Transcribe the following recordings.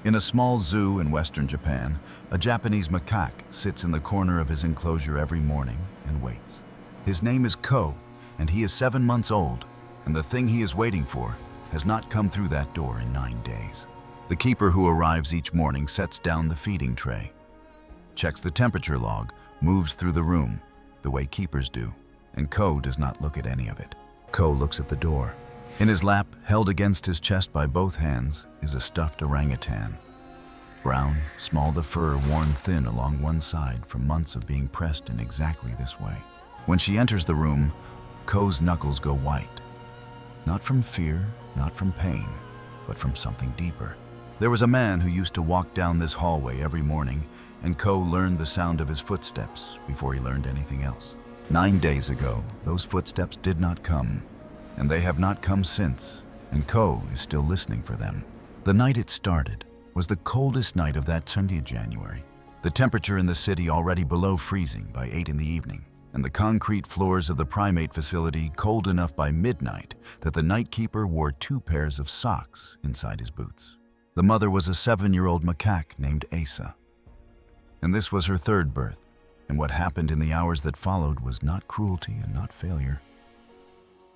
In a small zoo in western Japan, a Japanese macaque sits in the corner of his enclosure every morning and waits. His name is Co, and he is 7 months old, and the thing he is waiting for has not come through that door in 9 days. The keeper who arrives each morning sets down the feeding tray, checks the temperature log, moves through the room, the way keepers do, and Co does not look at any of it. Co looks at the door. In his lap, held against his chest by both hands, is a stuffed orangutan. Brown, small, the fur worn thin along one side from months of being pressed in exactly this way. When she enters the room, Co's knuckles go white. Not from fear, not from pain, but from something deeper. There was a man who used to walk down this hallway every morning, and Co learned the sound of his footsteps before he learned anything else. 9 days ago, those footsteps did not come, and they have not come since, and Co is still listening for them. The night it started was the coldest night of that Sunday, January. The temperature in the city already below freezing by 8 in the evening, and the concrete floors of the primate facility cold enough by midnight that the night keeper wore 2 pairs of socks inside his boots. The mother was a 7-year-old macaque named Asa, and this was her 3rd birth, and what happened in the hours that followed was not cruelty and not failure.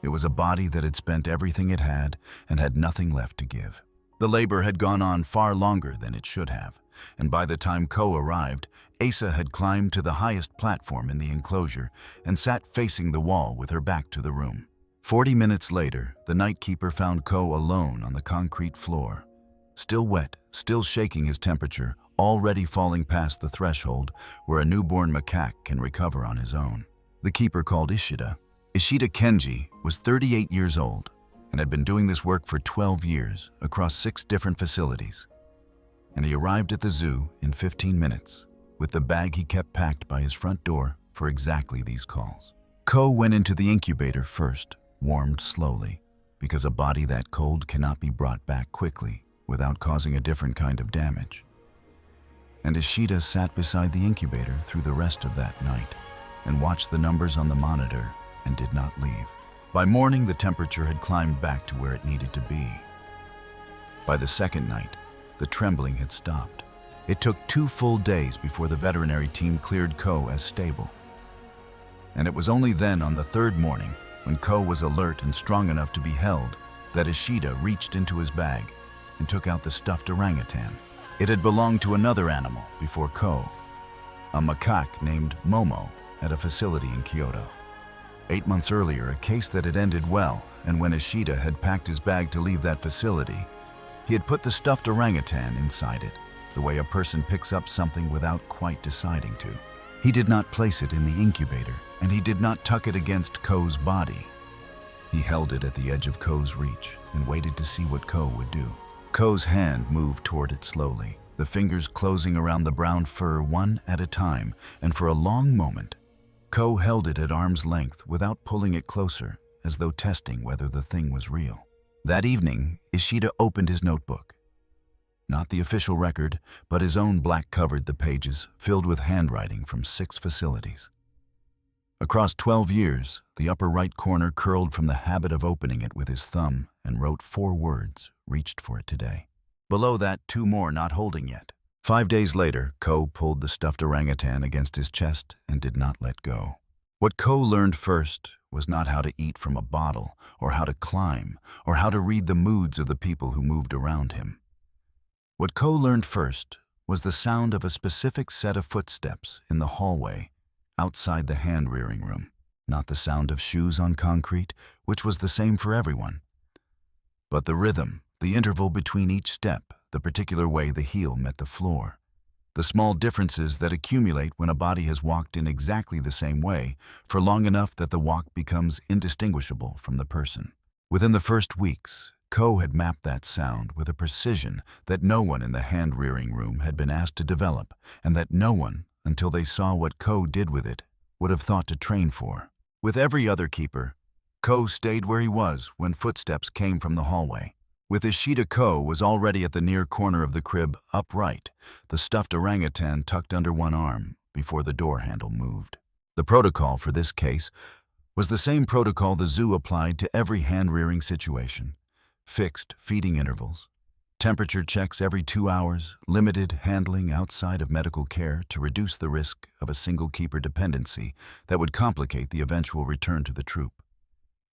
It was a body that had spent everything it had and had nothing left to give. The labor had gone on far longer than it should have, and by the time Co arrived, Asa had climbed to the highest platform in the enclosure and sat facing the wall with her back to the room. 40 minutes later, the night keeper found Co alone on the concrete floor, still wet, still shaking his temperature, already falling past the threshold where a newborn macaque can recover on his own. The keeper called Ishida. Ishida Kenji was 38 years old and had been doing this work for 12 years across 6 different facilities. And he arrived at the zoo in 15 minutes with the bag he kept packed by his front door for exactly these calls. Co went into the incubator first, warmed slowly, because a body that cold cannot be brought back quickly without causing a different kind of damage. And Ishida sat beside the incubator through the rest of that night and watched the numbers on the monitor and did not leave. By morning, the temperature had climbed back to where it needed to be. By the 2nd night, the trembling had stopped. It took 2 full days before the veterinary team cleared Co as stable. And it was only then on the 3rd morning, when Co was alert and strong enough to be held, that Ishida reached into his bag and took out the stuffed orangutan. It had belonged to another animal before Co, a macaque named Momo at a facility in Kyoto. 8 months earlier, a case that had ended well, and when Ishida had packed his bag to leave that facility, he had put the stuffed orangutan inside it, the way a person picks up something without quite deciding to. He did not place it in the incubator, and he did not tuck it against Co's body. He held it at the edge of Co's reach and waited to see what Co would do. Co's hand moved toward it slowly, the fingers closing around the brown fur one at a time, and for a long moment, Co held it at arm's length without pulling it closer, as though testing whether the thing was real. That evening, Ishida opened his notebook. Not the official record, but his own black-covered the pages filled with handwriting from 6 facilities. Across 12 years, the upper right corner curled from the habit of opening it with his thumb and wrote 4 words, reached for it today. Below that, 2 more not holding yet. 5 days later, Co pulled the stuffed orangutan against his chest and did not let go. What Co learned first was not how to eat from a bottle, or how to climb, or how to read the moods of the people who moved around him. What Co learned first was the sound of a specific set of footsteps in the hallway outside the hand-rearing room, not the sound of shoes on concrete, which was the same for everyone, but the rhythm, the interval between each step, the particular way the heel met the floor, the small differences that accumulate when a body has walked in exactly the same way for long enough that the walk becomes indistinguishable from the person. Within the first weeks, Co had mapped that sound with a precision that no one in the hand-rearing room had been asked to develop, and that no one, until they saw what Co did with it, would have thought to train for. With every other keeper, Co stayed where he was when footsteps came from the hallway. With Ishida, Co was already at the near corner of the crib, upright, the stuffed orangutan tucked under one arm before the door handle moved. The protocol for this case was the same protocol the zoo applied to every hand-rearing situation: fixed feeding intervals, temperature checks every 2 hours, limited handling outside of medical care to reduce the risk of a single keeper dependency that would complicate the eventual return to the troop.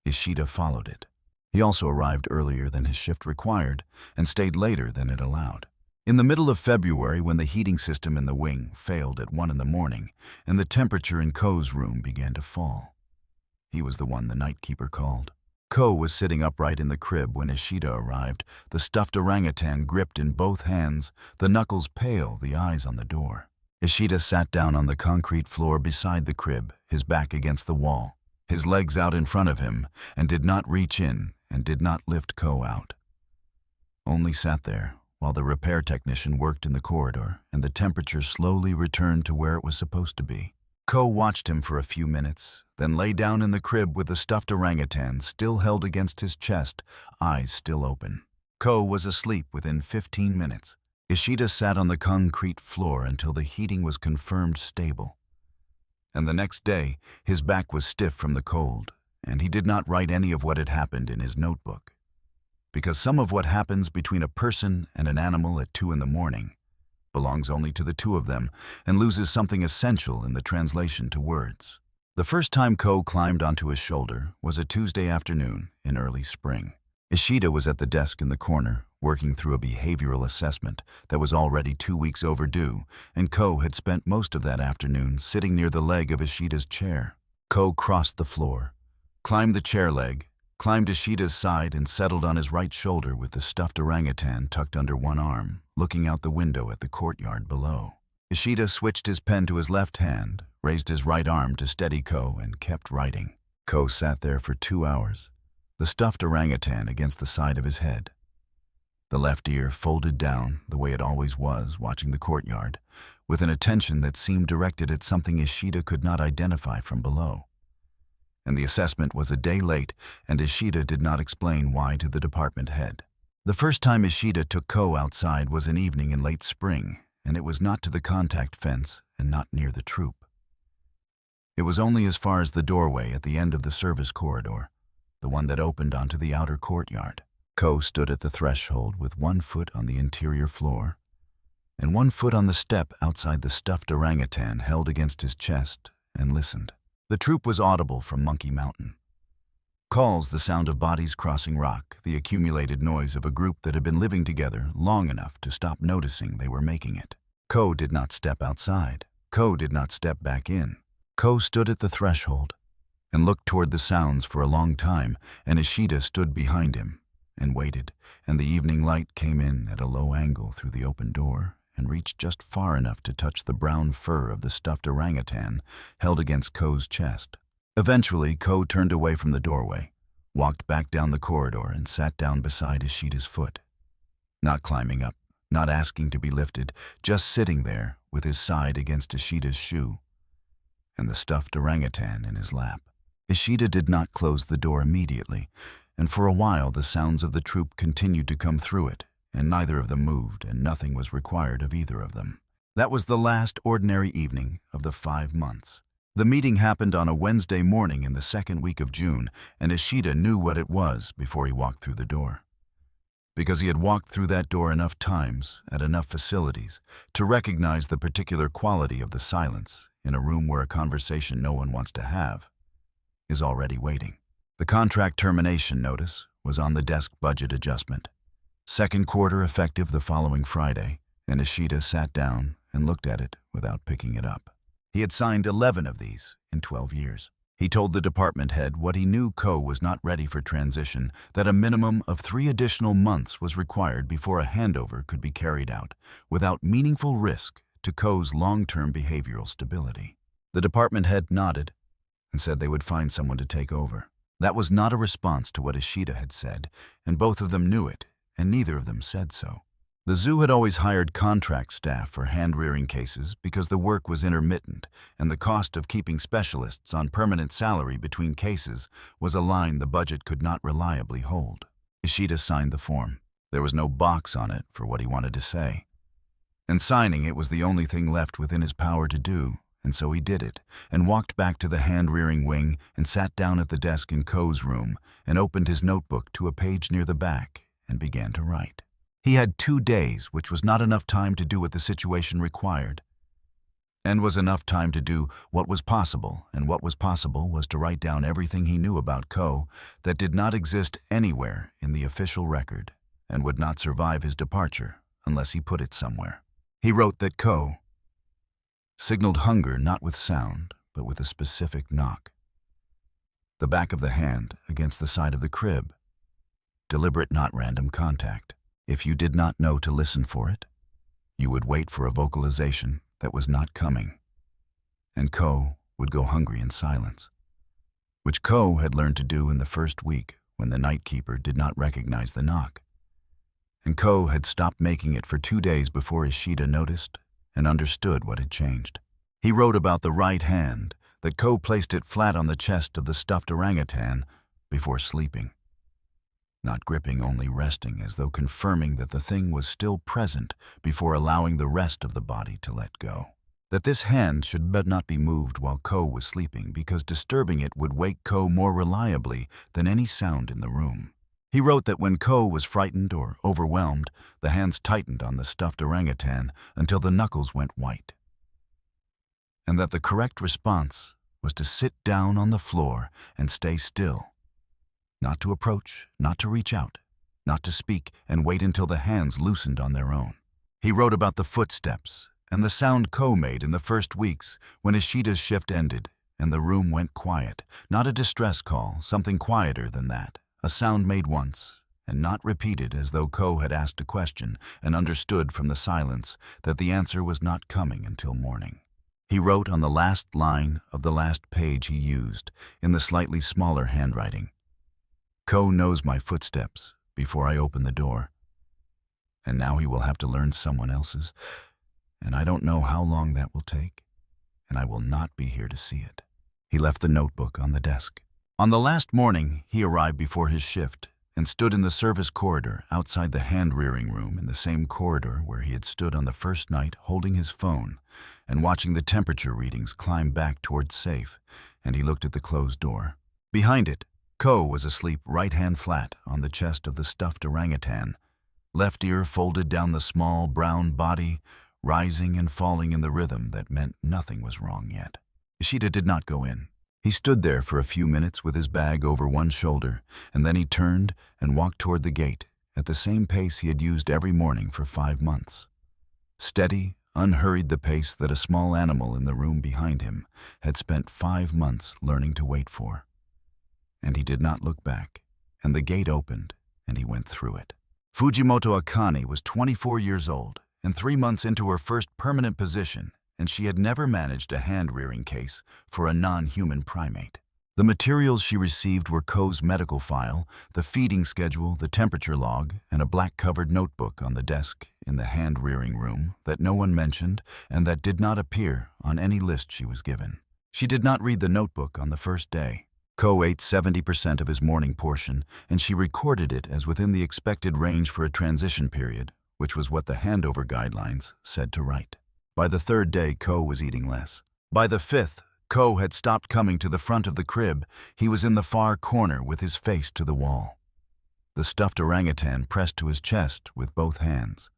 Ishida followed it. He also arrived earlier than his shift required and stayed later than it allowed. In the middle of February, when the heating system in the wing failed at 1 in the morning and the temperature in Ko's room began to fall, he was the one the night keeper called. Ko was sitting upright in the crib when Ishida arrived, the stuffed orangutan gripped in both hands, the knuckles pale, the eyes on the door. Ishida sat down on the concrete floor beside the crib, his back against the wall, his legs out in front of him, and did not reach in and did not lift Ko out. Only sat there while the repair technician worked in the corridor and the temperature slowly returned to where it was supposed to be. Ko watched him for a few minutes, then lay down in the crib with the stuffed orangutan still held against his chest, eyes still open. Ko was asleep within 15 minutes. Ishida sat on the concrete floor until the heating was confirmed stable. And the next day, his back was stiff from the cold, and he did not write any of what had happened in his notebook. Because some of what happens between a person and an animal at 2 in the morning belongs only to the two of them and loses something essential in the translation to words. The first time Ko climbed onto his shoulder was a Tuesday afternoon in early spring. Ishida was at the desk in the corner, working through a behavioral assessment that was already 2 weeks overdue, and Ko had spent most of that afternoon sitting near the leg of Ishida's chair. Ko crossed the floor, climbed the chair leg, climbed Ishida's side and settled on his right shoulder with the stuffed orangutan tucked under one arm, looking out the window at the courtyard below. Ishida switched his pen to his left hand, raised his right arm to steady Ko, and kept writing. Ko sat there for 2 hours, the stuffed orangutan against the side of his head, the left ear folded down the way it always was, watching the courtyard, with an attention that seemed directed at something Ishida could not identify from below. And the assessment was a day late, and Ishida did not explain why to the department head. The first time Ishida took Ko outside was an evening in late spring, and it was not to the contact fence and not near the troop. It was only as far as the doorway at the end of the service corridor, the one that opened onto the outer courtyard. Ko stood at the threshold with 1 foot on the interior floor and 1 foot on the step outside the stuffed orangutan held against his chest and listened. The troop was audible from Monkey Mountain. Calls, the sound of bodies crossing rock, the accumulated noise of a group that had been living together long enough to stop noticing they were making it. Ko did not step outside. Ko did not step back in. Ko stood at the threshold and looked toward the sounds for a long time, and Ishida stood behind him and waited, and the evening light came in at a low angle through the open door and reached just far enough to touch the brown fur of the stuffed orangutan held against Ko's chest. Eventually, Ko turned away from the doorway, walked back down the corridor, and sat down beside Ishida's foot. Not climbing up, not asking to be lifted, just sitting there with his side against Ishida's shoe and the stuffed orangutan in his lap. Ishida did not close the door immediately, and for a while the sounds of the troop continued to come through it, and neither of them moved, and nothing was required of either of them. That was the last ordinary evening of the 5 months. The meeting happened on a Wednesday morning in the second week of June, and Ishida knew what it was before he walked through the door. Because he had walked through that door enough times, at enough facilities, to recognize the particular quality of the silence in a room where a conversation no one wants to have is already waiting. The contract termination notice was on the desk. Budget adjustment. Second quarter effective the following Friday, and Ishida sat down and looked at it without picking it up. He had signed 11 of these in 12 years. He told the department head what he knew Ko was not ready for transition, that a minimum of 3 additional months was required before a handover could be carried out without meaningful risk to Ko's long-term behavioral stability. The department head nodded and said they would find someone to take over. That was not a response to what Ishida had said, and both of them knew it, and neither of them said so. The zoo had always hired contract staff for hand-rearing cases because the work was intermittent, and the cost of keeping specialists on permanent salary between cases was a line the budget could not reliably hold. Ishida signed the form. There was no box on it for what he wanted to say. And signing it was the only thing left within his power to do, and so he did it, and walked back to the hand-rearing wing and sat down at the desk in Ko's room and opened his notebook to a page near the back and began to write. He had 2 days, which was not enough time to do what the situation required, and was enough time to do what was possible, and what was possible was to write down everything he knew about Co that did not exist anywhere in the official record and would not survive his departure unless he put it somewhere. He wrote that Co signaled hunger not with sound, but with a specific knock. The back of the hand against the side of the crib. Deliberate, not random contact. If you did not know to listen for it, you would wait for a vocalization that was not coming, and Co would go hungry in silence, which Co had learned to do in the first week when the night keeper did not recognize the knock. And Co had stopped making it for 2 days before Ishida noticed and understood what had changed. He wrote about the right hand, that Co placed it flat on the chest of the stuffed orangutan before sleeping. Not gripping, only resting, as though confirming that the thing was still present before allowing the rest of the body to let go. That this hand should not be moved while Co was sleeping, because disturbing it would wake Co more reliably than any sound in the room. He wrote that when Co was frightened or overwhelmed, the hands tightened on the stuffed orangutan until the knuckles went white, and that the correct response was to sit down on the floor and stay still. Not to approach, not to reach out, not to speak, and wait until the hands loosened on their own. He wrote about the footsteps and the sound Co made in the first weeks when Ishida's shift ended and the room went quiet. Not a distress call, something quieter than that. A sound made once and not repeated, as though Co had asked a question and understood from the silence that the answer was not coming until morning. He wrote on the last line of the last page he used, in the slightly smaller handwriting, "Co knows my footsteps before I open the door, and now he will have to learn someone else's, and I don't know how long that will take, and I will not be here to see it." He left the notebook on the desk. On the last morning, he arrived before his shift and stood in the service corridor outside the hand-rearing room, in the same corridor where he had stood on the first night holding his phone and watching the temperature readings climb back towards safe, and he looked at the closed door. Behind it, Co was asleep, right hand flat on the chest of the stuffed orangutan, left ear folded down the small brown body, rising and falling in the rhythm that meant nothing was wrong yet. Ishida did not go in. He stood there for a few minutes with his bag over one shoulder, and then he turned and walked toward the gate at the same pace he had used every morning for 5 months. Steady, unhurried, the pace that a small animal in the room behind him had spent 5 months learning to wait for. And he did not look back, and the gate opened, and he went through it. Fujioto Akane was 24 years old and 3 months into her first permanent position, and she had never managed a hand-rearing case for a non-human primate. The materials she received were Co's medical file, the feeding schedule, the temperature log, and a black-covered notebook on the desk in the hand-rearing room that no one mentioned and that did not appear on any list she was given. She did not read the notebook on the first day. Co ate 70% of his morning portion, and she recorded it as within the expected range for a transition period, which was what the handover guidelines said to write. By the 3rd day, Co was eating less. By the 5th, Co had stopped coming to the front of the crib. He was in the far corner with his face to the wall. The stuffed orangutan pressed to his chest with both hands,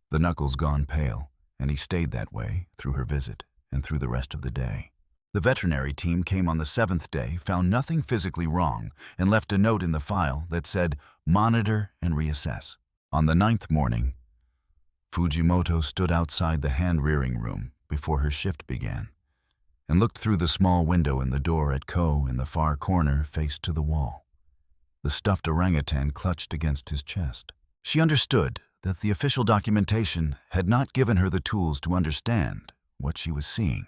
the knuckles gone pale, and he stayed that way through her visit and through the rest of the day. The veterinary team came on the 7th day, found nothing physically wrong, and left a note in the file that said, "Monitor and reassess." On the 9th morning, Fujioto stood outside the hand-rearing room before her shift began and looked through the small window in the door at Co in the far corner faced to the wall. The stuffed orangutan clutched against his chest. She understood that the official documentation had not given her the tools to understand what she was seeing,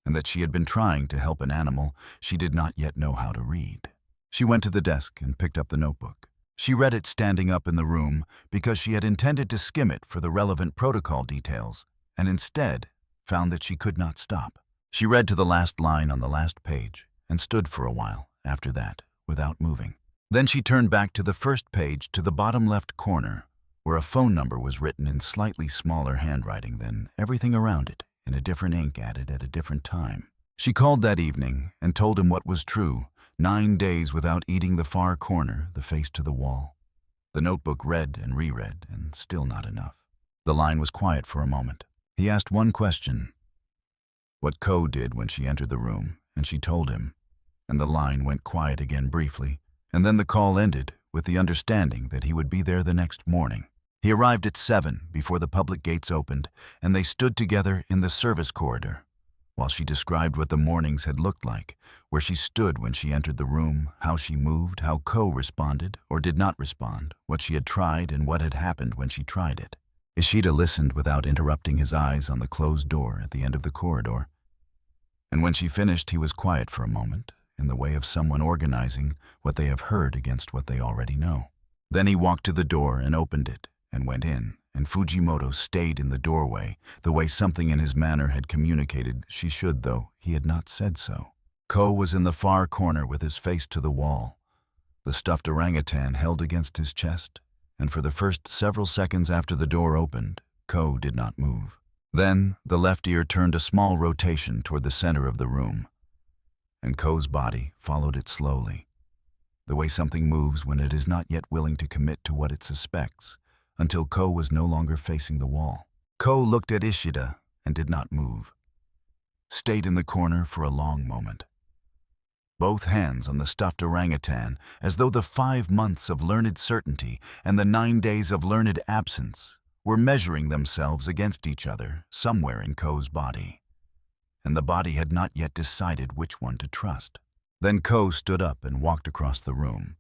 and that she had been trying to help an animal she did not yet know how to read. She went to the desk and picked up the notebook. She read it standing up in the room because she had intended to skim it for the relevant protocol details, and instead found that she could not stop. She read to the last line on the last page and stood for a while after that without moving. Then she turned back to the first page, to the bottom left corner, where a phone number was written in slightly smaller handwriting than everything around it, in a different ink added at a different time. She called that evening and told him what was true: 9 days without eating, the far corner, the face to the wall. The notebook read and reread, and still not enough. The line was quiet for a moment. He asked one question: what Co did when she entered the room, and she told him. And the line went quiet again briefly, and then the call ended with the understanding that he would be there the next morning. He arrived at 7 before the public gates opened, and they stood together in the service corridor, while she described what the mornings had looked like, where she stood when she entered the room, how she moved, how Co responded or did not respond, what she had tried and what had happened when she tried it. Ishida listened without interrupting his eyes on the closed door at the end of the corridor. And when she finished, he was quiet for a moment, in the way of someone organizing what they have heard against what they already know. Then he walked to the door and opened it, and went in, and Fujioto stayed in the doorway, the way something in his manner had communicated she should, though he had not said so. Co was in the far corner with his face to the wall, the stuffed orangutan held against his chest, and for the first several seconds after the door opened, Co did not move. Then the left ear turned a small rotation toward the center of the room, and Co's body followed it slowly, the way something moves when it is not yet willing to commit to what it suspects, until Co was no longer facing the wall. Co looked at Ishida and did not move, stayed in the corner for a long moment, both hands on the stuffed orangutan, as though the 5 months of learned certainty and the 9 days of learned absence were measuring themselves against each other somewhere in Co's body, and the body had not yet decided which one to trust. Then Co stood up and walked across the room,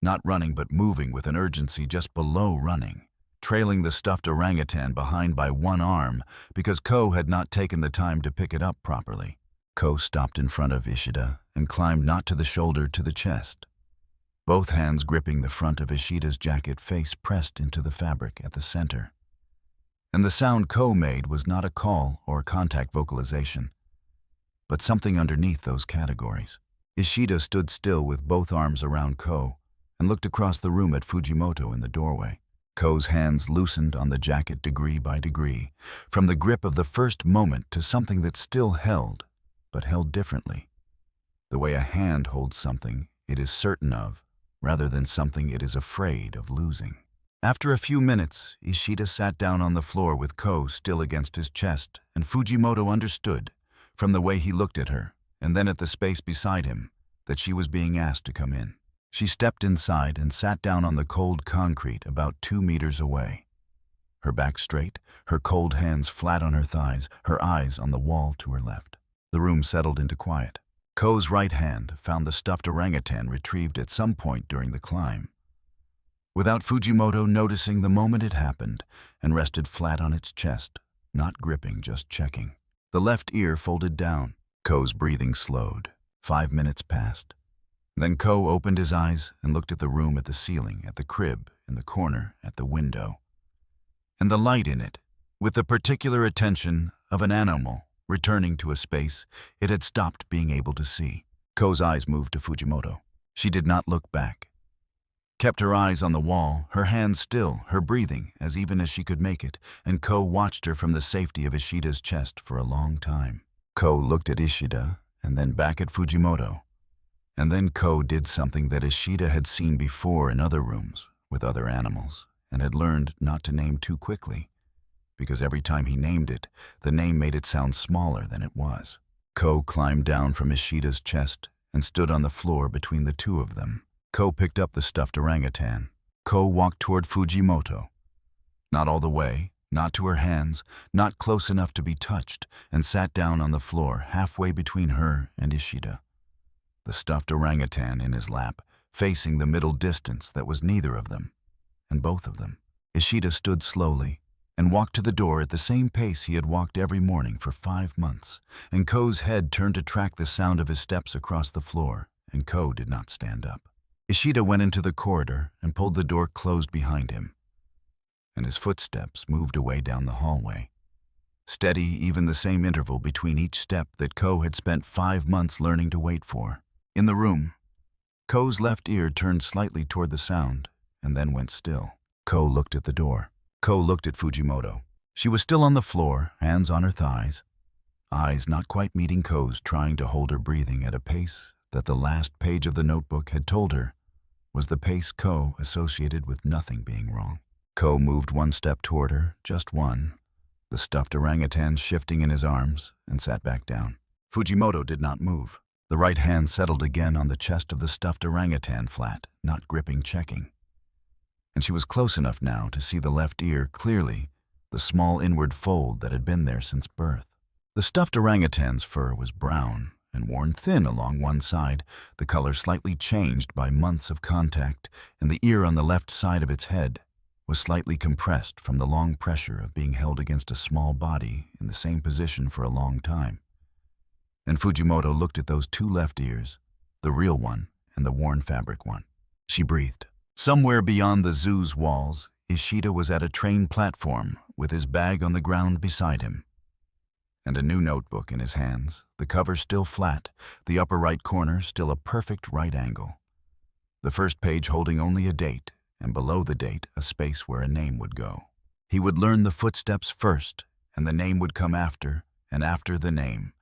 not running but moving with an urgency just below running, trailing the stuffed orangutan behind by one arm because Co had not taken the time to pick it up properly. Co stopped in front of Ishida and climbed not to the shoulder, to the chest, both hands gripping the front of Ishida's jacket, face pressed into the fabric at the center. And the sound Co made was not a call or contact vocalization, but something underneath those categories. Ishida stood still with both arms around Co and looked across the room at Fujioto in the doorway. Co's hands loosened on the jacket degree by degree, from the grip of the first moment to something that still held, but held differently, the way a hand holds something it is certain of, rather than something it is afraid of losing. After a few minutes, Ishida sat down on the floor with Co still against his chest, and Fujioto understood, from the way he looked at her, and then at the space beside him, that she was being asked to come in. She stepped inside and sat down on the cold concrete about 2 meters away, her back straight, her cold hands flat on her thighs, her eyes on the wall to her left. The room settled into quiet. Co's right hand found the stuffed orangutan retrieved at some point during the climb, without Fujioto noticing the moment it happened, and rested flat on its chest, not gripping, just checking. The left ear folded down. Co's breathing slowed. 5 minutes passed. Then Co opened his eyes and looked at the room, at the ceiling, at the crib, in the corner, at the window, and the light in it, with the particular attention of an animal returning to a space it had stopped being able to see. Co's eyes moved to Fujioto. She did not look back, kept her eyes on the wall, her hands still, her breathing as even as she could make it, and Co watched her from the safety of Ishida's chest for a long time. Co looked at Ishida and then back at Fujioto. And then Co did something that Ishida had seen before in other rooms with other animals, and had learned not to name too quickly, because every time he named it, the name made it sound smaller than it was. Co climbed down from Ishida's chest and stood on the floor between the two of them. Co picked up the stuffed orangutan. Co walked toward Fujioto, not all the way, not to her hands, not close enough to be touched, and sat down on the floor halfway between her and Ishida, the stuffed orangutan in his lap, facing the middle distance that was neither of them, and both of them. Ishida stood slowly and walked to the door at the same pace he had walked every morning for 5 months, and Co's head turned to track the sound of his steps across the floor, and Co did not stand up. Ishida went into the corridor and pulled the door closed behind him, and his footsteps moved away down the hallway, steady, even the same interval between each step that Co had spent 5 months learning to wait for. In the room, Co's left ear turned slightly toward the sound and then went still. Co looked at the door. Co looked at Fujioto. She was still on the floor, hands on her thighs, eyes not quite meeting Co's, trying to hold her breathing at a pace that the last page of the notebook had told her was the pace Ko associated with nothing being wrong. Ko moved one step toward her, just one, the stuffed orangutan shifting in his arms, and sat back down. Fujimoto did not move. The right hand settled again on the chest of the stuffed orangutan flat, not gripping, checking. And she was close enough now to see the left ear clearly, the small inward fold that had been there since birth. The stuffed orangutan's fur was brown and worn thin along one side, the color slightly changed by months of contact, and the ear on the left side of its head was slightly compressed from the long pressure of being held against a small body in the same position for a long time. And Fujimoto looked at those two left ears, the real one and the worn fabric one. She breathed. Somewhere beyond the zoo's walls, Ishida was at a train platform with his bag on the ground beside him, and a new notebook in his hands, the cover still flat, the upper right corner still a perfect right angle. The first page holding only a date, and below the date a space where a name would go. He would learn the footsteps first, and the name would come after, and after the name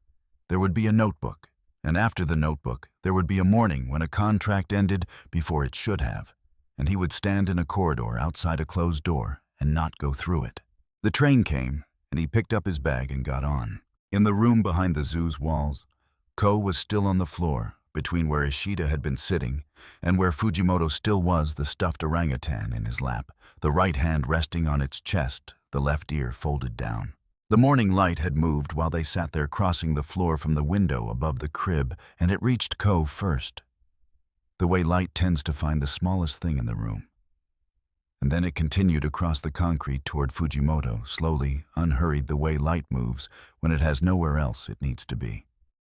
there would be a notebook, and after the notebook there would be a morning when a contract ended before it should have, and he would stand in a corridor outside a closed door and not go through it. The train came, and he picked up his bag and got on. In the room behind the zoo's walls, Ko was still on the floor, between where Ishida had been sitting and where Fujimoto still was, the stuffed orangutan in his lap, the right hand resting on its chest, the left ear folded down. The morning light had moved while they sat there crossing the floor from the window above the crib, and it reached Ko first, the way light tends to find the smallest thing in the room. And then it continued across the concrete toward Fujimoto, slowly, unhurried, the way light moves when it has nowhere else it needs to be.